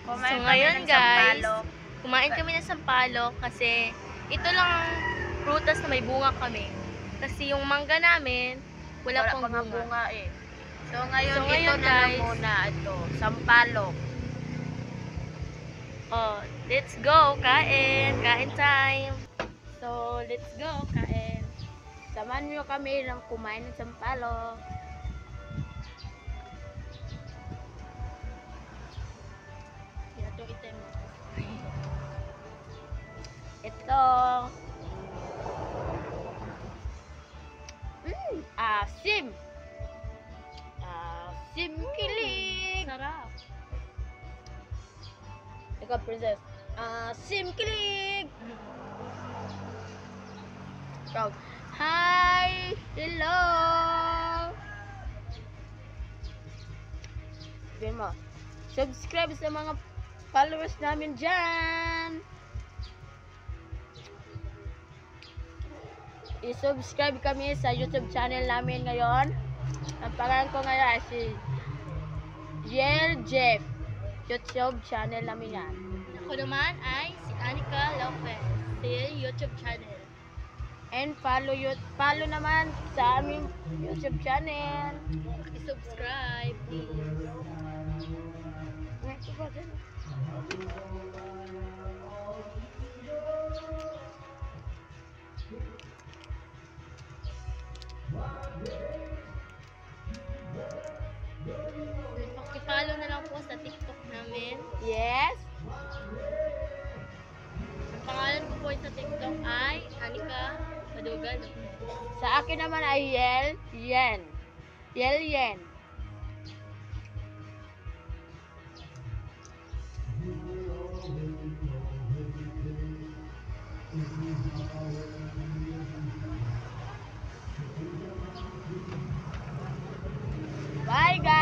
Kumain So, kami ngayon, ng guys, sampalok. kumain kami ng sampalok kasi ito lang ang prutas na may bunga kami. Kasi yung mangga namin, wala pang pa nga bunga. bunga eh. So ngayon, So, ngayon, ito na lang guys, muna. Ito, sampalok. Oh, let's go, kain! Kain time! So, let's go, kain! Samahan nyo kami ng kumain ng sampalok. Yan itong item. Ito. Asim. Asim kilig. Sarap! Ikaw, princess. Asim kilig. Ikaw. Hi! Hello! Sabihin mo, subscribe sa mga followers namin dyan. I-subscribe kami sa YouTube channel namin ngayon. Ang pangalan ko ngayon ay si Yel Jeff. YouTube channel namin yan. Ako naman ay si Anika Lopez sa YouTube channel. And follow naman sa aming YouTube channel. I-subscribe, please. Pakipollow na lang po sa TikTok namin. Yes. Ang pangalan ko po sa TikTok ay Anika Madugan. Sa akin naman ay Yel Yen. Yel Yen. Bye guys!